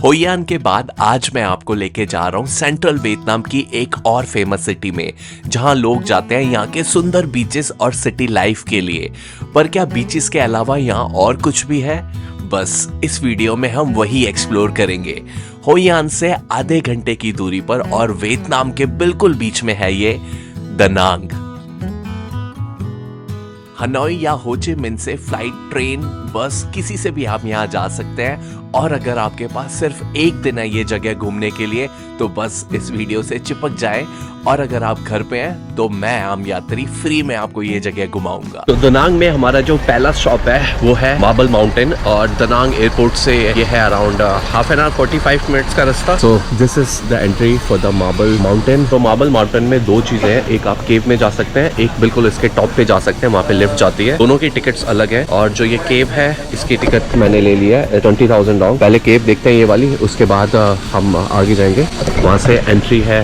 होइयान के बाद आज मैं आपको लेके जा रहा हूँ सेंट्रल वियतनाम की एक और फेमस सिटी में, जहाँ लोग जाते हैं यहाँ के सुंदर बीचेस और सिटी लाइफ के लिए। पर क्या बीचेस के अलावा यहाँ और कुछ भी है? बस इस वीडियो में हम वही एक्सप्लोर करेंगे। होइयान से आधे घंटे की दूरी पर और वियतनाम के बिल्कुल बीच में है ये दानांग। हनोई या हो ची मिन्ह से फ्लाइट, ट्रेन, बस किसी से भी आप यहाँ जा सकते हैं। और अगर आपके पास सिर्फ एक दिन है ये जगह घूमने के लिए तो बस इस वीडियो से चिपक जाए। और अगर आप घर पे हैं तो मैं आम यात्री फ्री में आपको ये जगह घुमाऊंगा। तो दानांग में हमारा जो पहला स्टॉप है वो है मार्बल माउंटेन, और दानांग एयरपोर्ट से ये है around half an hour 45 minutes का रास्ता। So this is the entry for the marble mountain. तो मार्बल माउंटेन में दो चीजें हैं, एक आप केव में जा सकते हैं, एक बिल्कुल इसके टॉप पे जा सकते हैं, वहाँ पे लिफ्ट जाती है। दोनों की टिकट्स अलग है। और जो ये केव है इसकी टिकट मैंने ले लिया है 20,000 डॉलर। पहले केव देखते हैं ये वाली, उसके बाद हम आगे जाएंगे। वहाँ से एंट्री है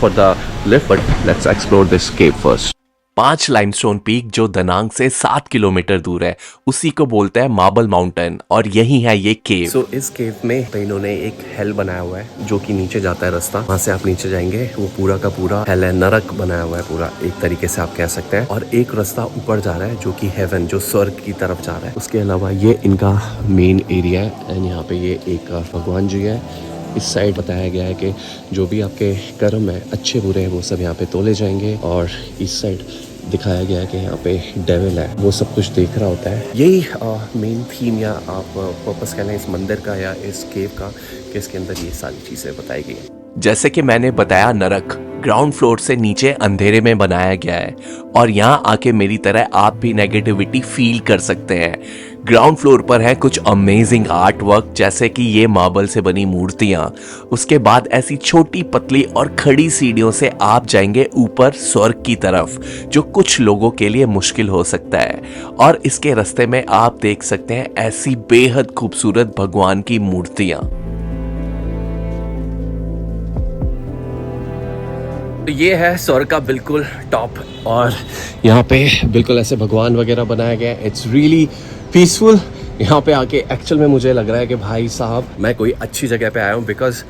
for the lift, but let's explore this cave first. 5 limestone peak जो दानांग से 7 किलोमीटर दूर है, उसी को बोलते हैं मार्बल माउंटेन, और यही है ये केव। सो इस केव में इन्होंने एक हेल बनाया हुआ है जो कि नीचे जाता है रास्ता। वहाँ से आप नीचे जाएंगे, वो पूरा का पूरा हेल है, नरक बनाया हुआ है पूरा, एक तरीके से आप कह सकते हैं। और एक रास्ता ऊपर जा रहा है जो कि हेवन, जो स्वर्ग की तरफ जा रहा है। उसके अलावा ये इनका मेन एरिया है। एंड यहाँ पे ये एक भगवान जी है। इस साइड बताया गया है कि जो भी आपके कर्म है, अच्छे बुरे हैं, वो सब यहाँ पे तोले जाएंगे। और इस साइड दिखाया गया है कि यहाँ पे डेविल है, वो सब कुछ देख रहा होता है। यही मेन थीम या आप पर्पस कह लें इस मंदिर का या इस केव का, कि इसके अंदर ये सारी चीजें बताई गई हैं। जैसे कि मैंने बताया, नरक ग्राउंड फ्लोर से नीचे अंधेरे में बनाया गया है, और यहाँ आके मेरी तरह आप भी नेगेटिविटी फील कर सकते हैं। ग्राउंड फ्लोर पर है कुछ अमेजिंग आर्ट वर्क, जैसे कि ये मार्बल से बनी मूर्तियां। उसके बाद ऐसी छोटी पतली और खड़ी सीढ़ियों से आप जाएंगे ऊपर स्वर्ग की तरफ, जो कुछ लोगों के लिए मुश्किल हो सकता है। और इसके रास्ते में आप देख सकते हैं ऐसी बेहद खूबसूरत भगवान की मूर्तियां। तो ये है स्वर्ग का बिल्कुल टॉप, और यहाँ पे बिल्कुल ऐसे भगवान वगैरह बनाया गया है। It's really peaceful. यहाँ पे आके एक्चुअल में मुझे लग रहा है कि भाई साहब मैं कोई अच्छी जगह पे आया हूँ। बिकॉज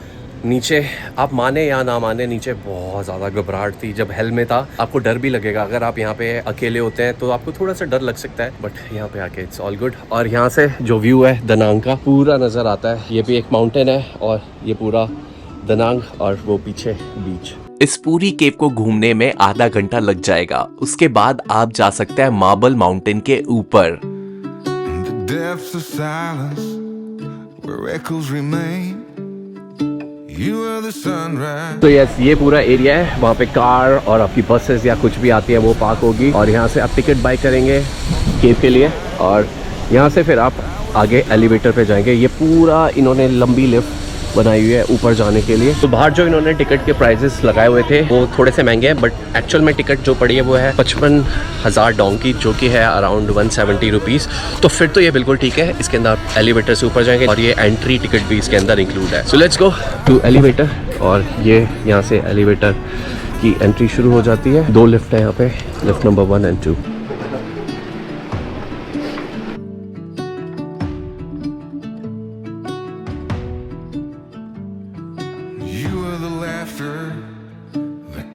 नीचे आप माने या ना माने, नीचे बहुत ज़्यादा घबराहट थी। जब हेल में था आपको डर भी लगेगा, अगर आप यहाँ पे अकेले होते हैं तो आपको थोड़ा सा डर लग सकता है, बट यहाँ पे आके इट्स ऑल गुड। और यहाँ से जो व्यू है दानांग का पूरा नज़र आता है। ये भी एक माउंटेन है और ये पूरा दानांग, और वो पीछे बीच। इस पूरी केव को घूमने में आधा घंटा लग जाएगा। उसके बाद आप जा सकते हैं मार्बल माउंटेन के ऊपर। तो यस, ये पूरा एरिया है, वहाँ पे कार और आपकी बसेस या कुछ भी आती है वो पार्क होगी। और यहाँ से आप टिकट बाय करेंगे केव के लिए, और यहाँ से फिर आप आगे एलिवेटर पे जाएंगे। ये पूरा इन्होंने लंबी लिफ्ट बनाई हुई है ऊपर जाने के लिए। तो बाहर जो इन्होंने टिकट के प्राइसेस लगाए हुए थे वो थोड़े से महंगे हैं, बट एक्चुअल में टिकट जो पड़ी है वो है 55,000 डोंग की, जो कि है अराउंड 170 रुपीज़। तो फिर तो ये बिल्कुल ठीक है। इसके अंदर आप एलिवेटर से ऊपर जाएंगे और ये एंट्री टिकट भी इसके अंदर इंक्लूड है। So let's go to elevator. और ये यहाँ से एलिवेटर की एंट्री शुरू हो जाती है। 2 लिफ्ट है यहाँ पे, लिफ्ट नंबर 1 एंड 2।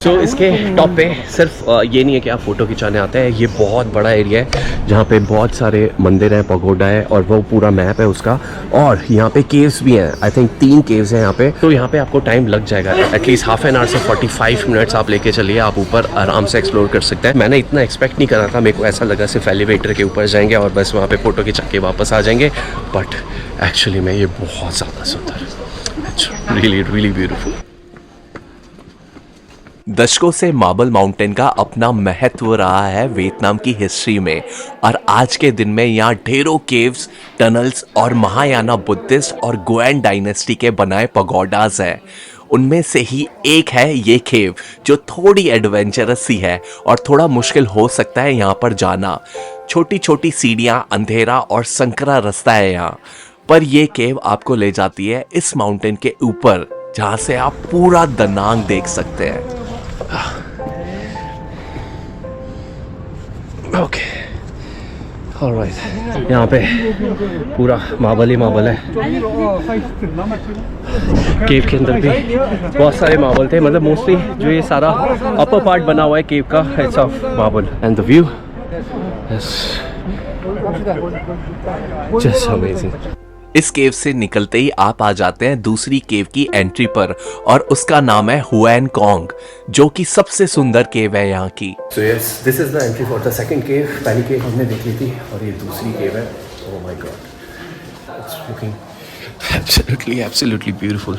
तो इसके टॉप पे सिर्फ ये नहीं है कि आप फोटो खिंचाने आते हैं, ये बहुत बड़ा एरिया है जहाँ पे बहुत सारे मंदिर हैं, पगोडा है, और वो पूरा मैप है उसका। और यहाँ पे केव्स भी हैं, आई थिंक 3 केव्स हैं यहाँ पे। तो यहाँ पे आपको टाइम लग जाएगा एटलीस्ट हाफ एन आवर से 45 मिनट्स आप लेके चलिए, आप ऊपर आराम से एक्सप्लोर कर सकते हैं। मैंने इतना एक्सपेक्ट नहीं करा था, मेरे को ऐसा लगा सिर्फ एलिवेटर के ऊपर जाएंगे और बस वहाँ पे फोटो खिंचा के वापस आ जाएंगे, बट एक्चुअली में ये बहुत ज़्यादा सुंदर है। It's really really beautiful. दशकों से मार्बल माउंटेन का अपना महत्व रहा है वियतनाम की हिस्ट्री में, और आज के दिन में यहाँ ढेरों केव्स, टनल्स और महायाना बुद्धिस्ट और गोएन डायनेस्टी के बनाए पगोडास हैं। उनमें से ही एक है ये केव, जो थोड़ी एडवेंचरस सी है और थोड़ा मुश्किल हो सकता है यहाँ पर जाना। छोटी छोटी सीढ़ियाँ, अंधेरा और संकरा रास्ता है यहाँ, पर ये केव आपको ले जाती है इस माउंटेन के ऊपर, जहाँ से आप पूरा दानांग देख सकते हैं। ओके, ऑलराइट, यहाँ पे पूरा मार्बल ही मार्बल है। केव के अंदर भी बहुत सारे मार्बल थे, मतलब मोस्टली जो ये सारा अपर पार्ट बना हुआ है केव का, it's of marble and the view is just amazing. इस केव से निकलते ही आप आ जाते हैं दूसरी केव की एंट्री पर और उसका नाम है हुएन कॉन्ग, जो कि सबसे सुंदर केव है यहाँ की। So yes, this is the entry for the second cave. पहली केव हमने देख ली थी और ये दूसरी केव है। Oh my God, it's looking absolutely beautiful.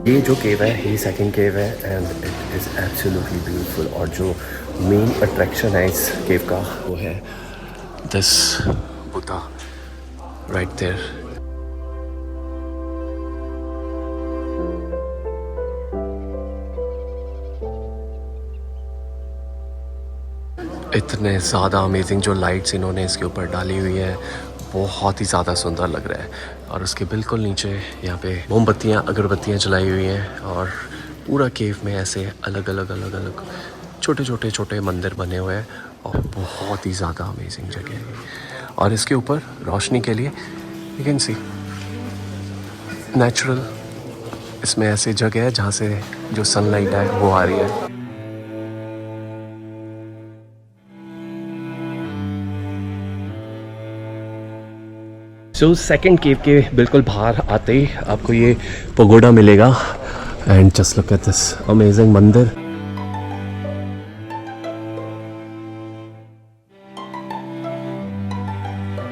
ये जो केव है ये सेकंड केव है and it is absolutely beautiful. और जो मेन अट्रैक्शन है इस केव का वो है दिस बुद्धा राइट देयर। इतने ज़्यादा अमेजिंग जो लाइट्स इन्होंने इसके ऊपर डाली हुई है, बहुत ही ज़्यादा सुंदर लग रहा है। और उसके बिल्कुल नीचे यहाँ पे मोमबत्तियाँ अगरबत्तियाँ जलाई हुई हैं और पूरा केव में ऐसे अलग अलग छोटे मंदिर बने हुए हैं और बहुत ही ज़्यादा अमेजिंग जगह है। और इसके ऊपर रोशनी के लिए यू कैन सी नेचुरल, इसमें ऐसी जगह है जहाँ से जो सनलाइट है वो आ रही है। सो सेकेंड केव के बिल्कुल बाहर आते ही आपको ये पगोडा मिलेगा and just look at this amazing मंदिर।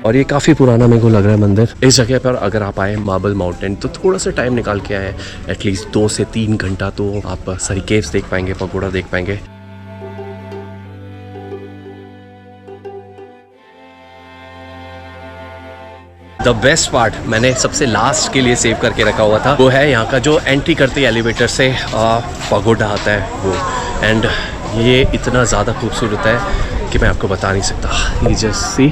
और ये काफ़ी पुराना मेरे को लग रहा है मंदिर। इस जगह पर अगर आप आए मार्बल माउंटेन तो थोड़ा सा टाइम निकाल के आए, एटलीस्ट 2 से 3 घंटा तो आप सारी केव्स देख पाएंगे, पगोडा देख पाएंगे। द बेस्ट पार्ट मैंने सबसे लास्ट के लिए सेव करके रखा हुआ था, वो है यहाँ का जो एंट्री करते ही एलिवेटर से पगोडा आता है वो। एंड ये इतना ज़्यादा खूबसूरत है कि मैं आपको बता नहीं सकता। ये जस्ट सी,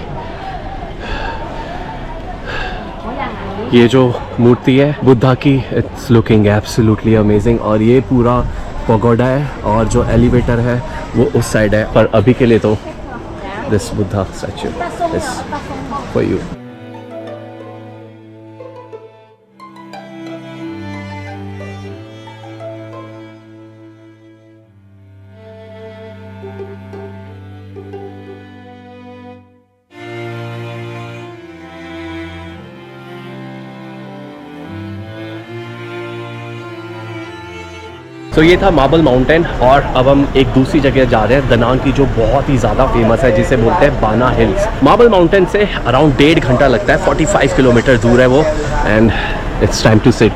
ये जो मूर्ति है बुद्धा की, इट्स लुकिंग एब्सोल्युटली अमेजिंग। और ये पूरा पगोडा है और जो एलिवेटर है वो उस साइड है, पर अभी के लिए तो this Buddha statue is for you. तो ये था मार्बल माउंटेन और अब हम एक दूसरी जगह जा रहे हैं दनांग की, जो बहुत ही ज़्यादा फेमस है, जिसे बोलते हैं बाना हिल्स। मार्बल माउंटेन से अराउंड 1.5 घंटा लगता है, 45 किलोमीटर दूर है वो। एंड इट्स टाइम टू से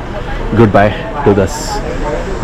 good by two this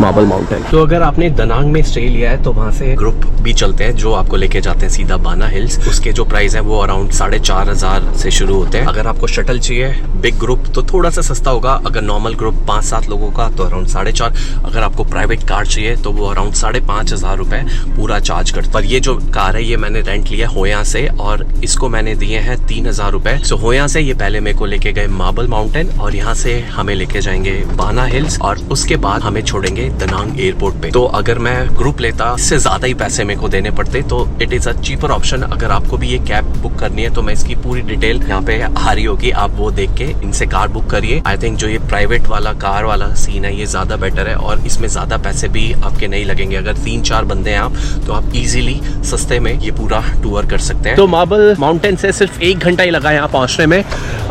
marble mountain. तो अगर आपने दनांग में स्टे लिया है तो वहाँ से ग्रुप भी चलते हैं जो आपको लेके जाते हैं सीधा बाना हिल्स। उसके जो प्राइस है वो अराउंड 4,500 से शुरू होते हैं। अगर आपको शटल चाहिए बिग ग्रुप तो थोड़ा सा सस्ता होगा, अगर नॉर्मल ग्रुप 5-7 लोगों का तो अराउंड 4,500। अगर आपको प्राइवेट कार चाहिए तो वो अराउंड 5,500 रुपए पूरा चार्ज करते। पर ये जो कार है ये मैंने रेंट लिया होया से और इसको मैंने दिए हैं 3,000 रुपए। सो होया से ये पहले मेरे को लेके गए मार्बल माउंटेन और यहाँ से हमें लेके जाएंगे बाना हिल्स और उसके बाद हमें छोड़ेंगे दनांग एयरपोर्ट पे। तो अगर मैं ग्रुप लेता इससे ज्यादा ही पैसे मेरे को देने पड़ते, तो it is a cheaper option. अगर आपको भी ये कैब बुक करनी है तो मैं इसकी पूरी डिटेल यहाँ पे आ रही होगी, आप वो देख के इनसे कार बुक करिए। आई थिंक जो ये प्राइवेट वाला कार वाला सीन है ये ज्यादा बेटर है और इसमें ज्यादा पैसे भी आपके नहीं लगेंगे। अगर 3-4 बंदे हैं आप तो आप इजीली सस्ते में ये पूरा टूर कर सकते हैं। तो मार्बल माउंटेन से सिर्फ 1 घंटा ही लगा यहाँ पहुंचने में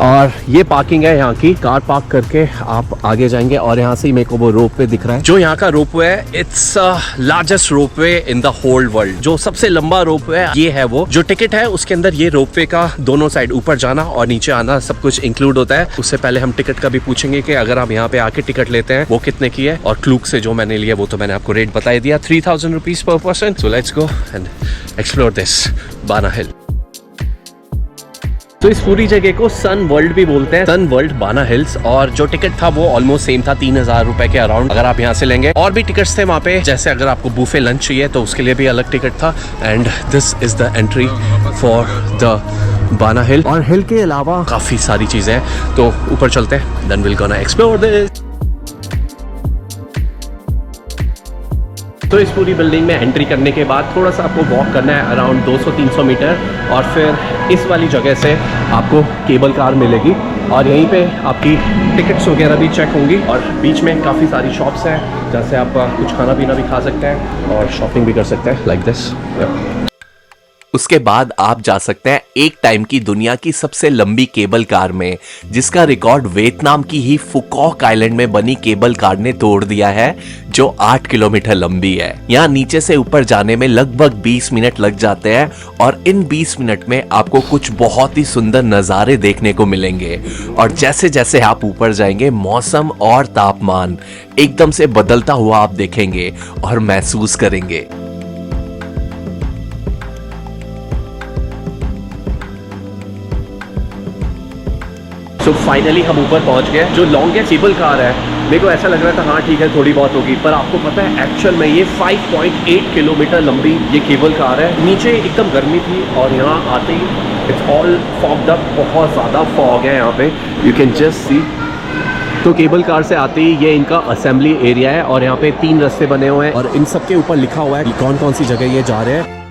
और ये पार्किंग है यहाँ की। कार पार्क करके आप आगे जाएंगे और यहाँ से ही मेरे को वो रोप वे दिख रहा है। जो यहाँ का रोप वे है it's largest rope way in the whole world. जो सबसे लंबा रोप वे ये है वो। जो टिकट है उसके अंदर ये रोप वे का दोनों साइड ऊपर जाना और नीचे आना सब कुछ इंक्लूड होता है। उससे पहले हम टिकट का भी पूछेंगे कि अगर आप यहाँ पे आके टिकट लेते हैं वो कितने की है। और क्लूक से जो मैंने लिया वो तो मैंने आपको रेट बता दिया, 3,000 rupees per person. So let's go and explore this बाना हिल। तो इस पूरी जगह को सन वर्ल्ड भी बोलते हैं, सन वर्ल्ड बाना हिल्स। और जो टिकट था वो ऑलमोस्ट सेम था, 3000 रुपए के अराउंड अगर आप यहाँ से लेंगे। और भी टिकट्स थे वहाँ पे, जैसे अगर आपको बुफे लंच चाहिए तो उसके लिए भी अलग टिकट था। And this is the entry for the बाना हिल। और हिल के अलावा काफी सारी चीजें हैं, तो ऊपर चलते हैं, then will gonna explore this. तो इस पूरी बिल्डिंग में एंट्री करने के बाद थोड़ा सा आपको वॉक करना है अराउंड 200-300 मीटर, और फिर इस वाली जगह से आपको केबल कार मिलेगी और यहीं पे आपकी टिकट्स वगैरह भी चेक होंगी। और बीच में काफ़ी सारी शॉप्स हैं जहाँ से आप कुछ खाना पीना भी खा सकते हैं और शॉपिंग भी कर सकते हैं, लाइक दिस। उसके बाद आप जा सकते हैं एक टाइम की दुनिया की सबसे लंबी केबल कार में, जिसका रिकॉर्ड वियतनाम की ही फुकॉक आइलैंड में बनी केबल कार ने तोड़ दिया है, जो 8 किलोमीटर लंबी है। यहाँ नीचे से ऊपर जाने में लगभग 20 मिनट लग जाते हैं और इन 20 मिनट में आपको कुछ बहुत ही सुंदर नज़ारे देखने को मिलेंगे। और जैसे जैसे आप ऊपर जाएंगे मौसम और तापमान एकदम से बदलता हुआ आप देखेंगे और महसूस करेंगे। सो फाइनली हम ऊपर पहुंच गए। जो लॉन्गेस्ट केबल कार है, मेरे को ऐसा लग रहा था हाँ ठीक है थोड़ी बहुत होगी, पर आपको पता है एक्चुअल में ये 5.8 किलोमीटर लंबी ये केबल कार है। नीचे एकदम गर्मी थी और यहाँ आते ही इट्स ऑल फॉग्ड अप, बहुत ज़्यादा फॉग है यहाँ पे, यू कैन जस्ट सी। तो केबल कार से आते ही ये इनका असेंबली एरिया है और यहाँ पे 3 रास्ते बने हुए हैं और इन सब के ऊपर लिखा हुआ है कौन कौन सी जगह ये जा रहे हैं।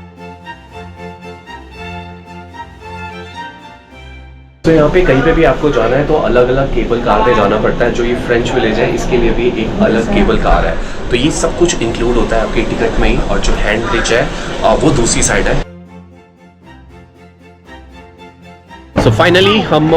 तो यहाँ पे कहीं पे भी आपको जाना है तो अलग अलग केबल कार पे जाना पड़ता है। जो ये फ्रेंच विलेज है इसके लिए भी एक अलग केबल कार है, तो ये सब कुछ इंक्लूड होता है आपके टिकट में ही। और जो हैंड ब्रिज है वो दूसरी साइड है। तो फाइनली हम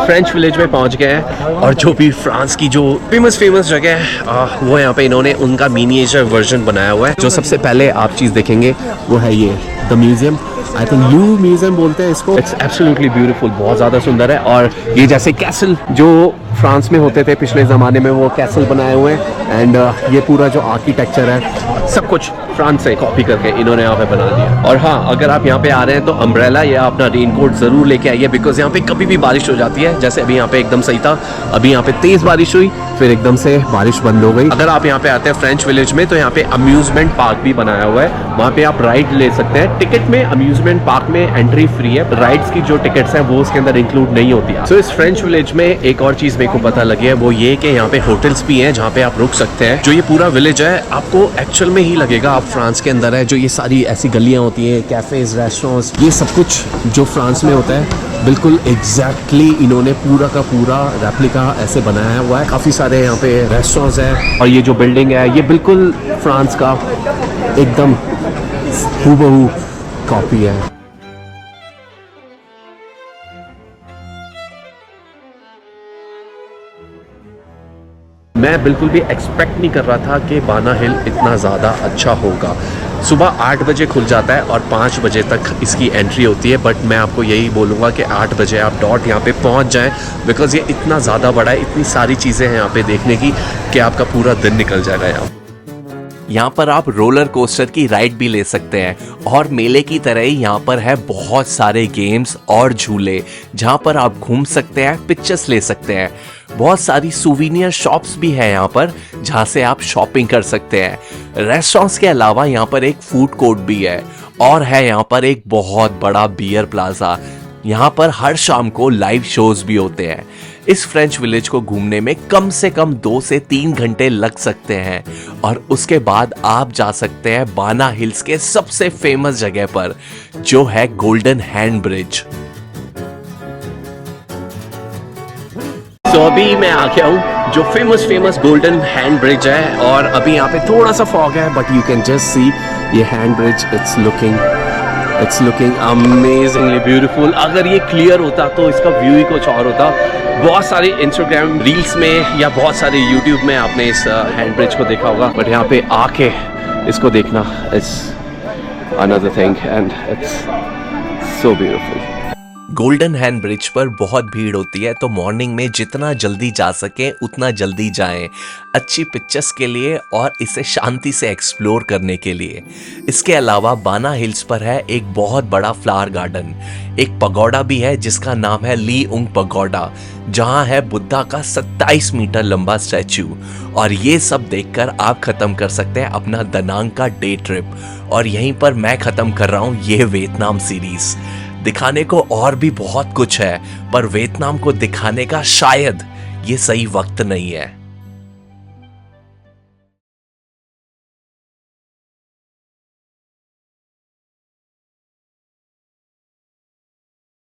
फ्रेंच विलेज में पहुंच गए हैं और जो भी फ्रांस की जो फेमस जगह है वो यहाँ पे इन्होंने उनका मिनिएचर वर्जन बनाया हुआ है। जो सबसे पहले आप चीज़ देखेंगे वो है ये द म्यूजियम, आई थिंक लू म्यूजियम बोलते हैं इसको। इट्स एब्सोल्युटली ब्यूटीफुल, बहुत ज़्यादा सुंदर है। और ये जैसे कैसल जो फ्रांस में होते थे पिछले ज़माने में, वो कैसल बनाए हुए हैं। एंड ये पूरा जो आर्किटेक्चर है सब कुछ फ्रांस से कॉपी करके इन्होंने यहाँ पे बना दिया। और हाँ, अगर आप यहाँ पे आ रहे हैं तो अम्ब्रेला या अपना रेनकोट ज़रूर लेके आइए, बिकॉज यहाँ पे कभी भी बारिश हो जाती है। जैसे अभी यहाँ पे एकदम सही था, अभी यहाँ पे तेज़ बारिश हुई, फिर एकदम से बारिश बंद हो गई। अगर आप यहाँ पे आते हैं फ्रेंच विलेज में तो यहाँ पे अम्यूजमेंट पार्क भी बनाया हुआ है, वहाँ पे आप राइड ले सकते हैं। टिकट में अम्यूजमेंट पार्क में एंट्री फ्री है, राइड्स की जो टिकट्स हैं वो उसके अंदर इंक्लूड नहीं होती है। सो इस फ्रेंच विलेज में एक और चीज़ मेरे को पता लगी है, वो ये कि यहाँ पे होटल्स भी हैं जहाँ पे आप रुक सकते हैं। जो ये पूरा विलेज है आपको एक्चुअल में ही लगेगा आप फ्रांस के अंदर है। जो ये सारी ऐसी गलियाँ होती हैं, कैफेज, रेस्टोरेंट्स, ये सब कुछ जो फ्रांस में होता है बिल्कुल एग्जैक्टली इन्होंने पूरा का पूरा रेप्लिका ऐसे बनाया हुआ है। काफ़ी सारे यहाँ पे रेस्टोरेंट्स हैं और ये जो बिल्डिंग है ये बिल्कुल फ्रांस का एकदम हूबहू कॉपी है। मैं बिल्कुल भी एक्सपेक्ट नहीं कर रहा था कि बाना हिल इतना ज़्यादा अच्छा होगा। सुबह 8 बजे खुल जाता है और 5 बजे तक इसकी एंट्री होती है, बट मैं आपको यही बोलूँगा कि 8 बजे आप डॉट यहाँ पे पहुँच जाएं, बिकॉज़ ये इतना ज़्यादा बड़ा है, इतनी सारी चीज़ें हैं यहाँ पे देखने की कि आपका पूरा दिन निकल जाएगा यहाँ पर आप रोलर कोस्टर की राइड भी ले सकते हैं और मेले की तरह ही यहाँ पर है बहुत सारे गेम्स और झूले जहाँ पर आप घूम सकते हैं, पिक्चर्स ले सकते हैं। बहुत सारी सुवीनियर शॉप्स भी है यहाँ पर जहाँ से आप शॉपिंग कर सकते हैं। रेस्टोरेंट्स के अलावा यहाँ पर एक फूड कोर्ट भी है और है यहाँ पर एक बहुत बड़ा बियर प्लाजा। यहाँ पर हर शाम को लाइव शोज भी होते हैं। इस फ्रेंच विलेज को घूमने में कम से कम 2 से 3 घंटे लग सकते हैं और उसके बाद आप जा सकते हैं बाना हिल्स के सबसे फेमस जगह पर, जो है गोल्डन हैंड ब्रिज। तो अभी मैं आ गया हूँ जो फेमस गोल्डन हैंड ब्रिज है और अभी यहाँ पे थोड़ा सा फॉग है, but you can just see ये hand bridge. It's looking amazingly beautiful. अगर ये क्लियर होता तो इसका व्यू ही कुछ और होता। बहुत सारे इंस्टाग्राम रील्स में या बहुत सारे यूट्यूब में आपने इस हैंड ब्रिज को देखा होगा, बट यहाँ पे आके इसको देखना it's another thing and it's so beautiful. Golden hand bridge पर बहुत भीड़ होती है, तो मॉर्निंग में जितना जल्दी जा सके उतना जल्दी जाएं, अच्छी पिक्चर्स के लिए और इसे शांति से एक्सप्लोर करने के लिए। इसके अलावा बाना हिल्स पर है एक बहुत बड़ा फ्लावर गार्डन, एक पगोडा भी है जिसका नाम है ली उंग पगोडा, जहां है बुद्धा का 27 मीटर लंबा स्टैचू। और ये सब देखकर आप खत्म कर सकते हैं अपना दनांग का डे ट्रिप। और यहीं पर मैं खत्म कर रहा हूं ये वियतनाम सीरीज। दिखाने को और भी बहुत कुछ है, पर वियतनाम को दिखाने का शायद ये सही वक्त नहीं है।